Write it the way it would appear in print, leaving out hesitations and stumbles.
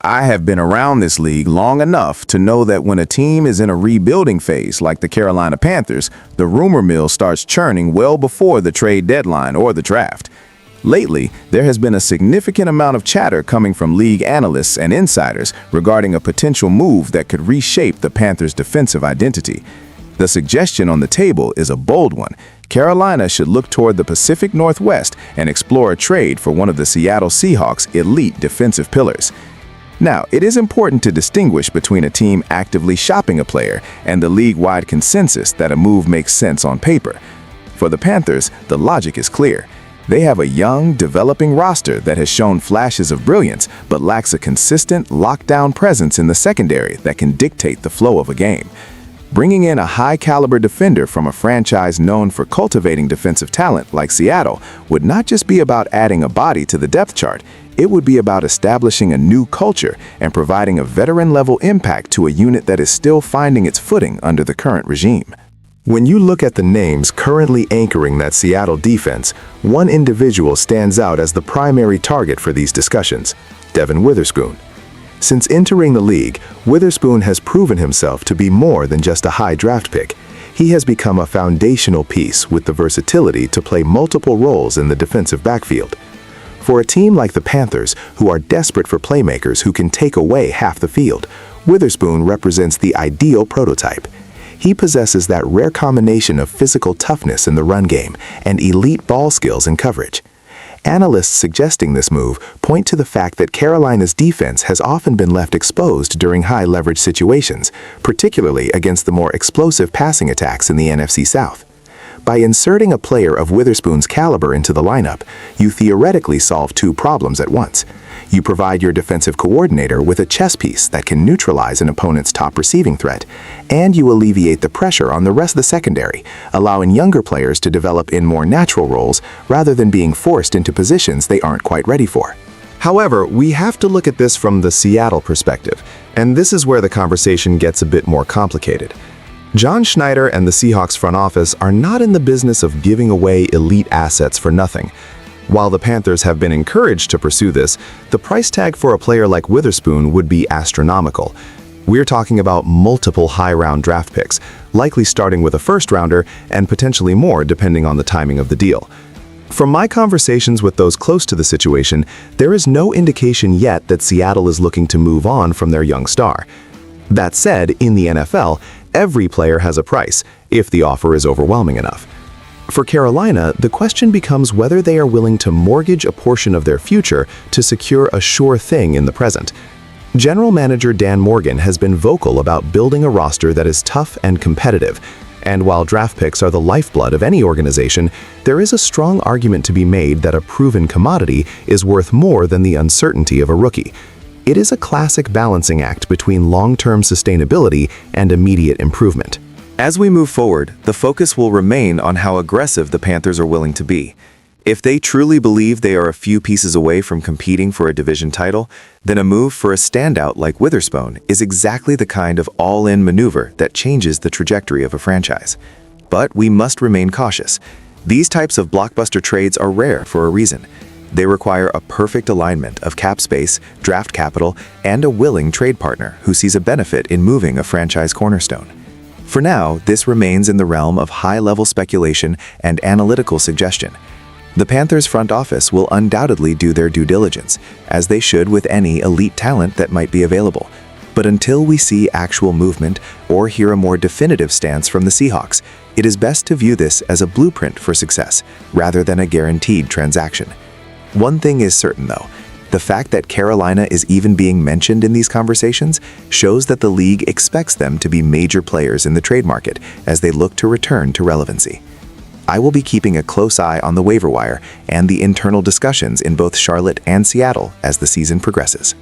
I have been around this league long enough to know that when a team is in a rebuilding phase like the Carolina Panthers, the rumor mill starts churning well before the trade deadline or the draft. Lately, there has been a significant amount of chatter coming from league analysts and insiders regarding a potential move that could reshape the Panthers' defensive identity. The suggestion on the table is a bold one. Carolina should look toward the Pacific Northwest and explore a trade for one of the Seattle Seahawks' elite defensive pillars. Now, it is important to distinguish between a team actively shopping a player and the league-wide consensus that a move makes sense on paper. For the Panthers, the logic is clear. They have a young, developing roster that has shown flashes of brilliance but lacks a consistent, lockdown presence in the secondary that can dictate the flow of a game. Bringing in a high-caliber defender from a franchise known for cultivating defensive talent like Seattle would not just be about adding a body to the depth chart. It would be about establishing a new culture and providing a veteran-level impact to a unit that is still finding its footing under the current regime. When you look at the names currently anchoring that Seattle defense, one individual stands out as the primary target for these discussions: Devin Witherspoon. Since entering the league, Witherspoon has proven himself to be more than just a high draft pick. He has become a foundational piece with the versatility to play multiple roles in the defensive backfield. For a team like the Panthers, who are desperate for playmakers who can take away half the field, Witherspoon represents the ideal prototype. He possesses that rare combination of physical toughness in the run game and elite ball skills in coverage. Analysts suggesting this move point to the fact that Carolina's defense has often been left exposed during high-leverage situations, particularly against the more explosive passing attacks in the NFC South. By inserting a player of Witherspoon's caliber into the lineup, you theoretically solve two problems at once. You provide your defensive coordinator with a chess piece that can neutralize an opponent's top receiving threat, and you alleviate the pressure on the rest of the secondary, allowing younger players to develop in more natural roles rather than being forced into positions they aren't quite ready for. However, we have to look at this from the Seattle perspective, and this is where the conversation gets a bit more complicated. John Schneider and the Seahawks front office are not in the business of giving away elite assets for nothing. While the Panthers have been encouraged to pursue this, the price tag for a player like Witherspoon would be astronomical. We're talking about multiple high-round draft picks, likely starting with a first-rounder and potentially more depending on the timing of the deal. From my conversations with those close to the situation, there is no indication yet that Seattle is looking to move on from their young star. That said, in the NFL, every player has a price, if the offer is overwhelming enough. For Carolina, the question becomes whether they are willing to mortgage a portion of their future to secure a sure thing in the present. General Manager Dan Morgan has been vocal about building a roster that is tough and competitive, and while draft picks are the lifeblood of any organization, there is a strong argument to be made that a proven commodity is worth more than the uncertainty of a rookie. It is a classic balancing act between long-term sustainability and immediate improvement. As we move forward, the focus will remain on how aggressive the Panthers are willing to be. If they truly believe they are a few pieces away from competing for a division title, then a move for a standout like Witherspoon is exactly the kind of all-in maneuver that changes the trajectory of a franchise. But we must remain cautious. These types of blockbuster trades are rare for a reason. They require a perfect alignment of cap space, draft capital, and a willing trade partner who sees a benefit in moving a franchise cornerstone. For now, this remains in the realm of high-level speculation and analytical suggestion. The Panthers front office will undoubtedly do their due diligence, as they should with any elite talent that might be available. But until we see actual movement or hear a more definitive stance from the Seahawks, it is best to view this as a blueprint for success rather than a guaranteed transaction. One thing is certain, though. The fact that Carolina is even being mentioned in these conversations shows that the league expects them to be major players in the trade market as they look to return to relevancy. I will be keeping a close eye on the waiver wire and the internal discussions in both Charlotte and Seattle as the season progresses.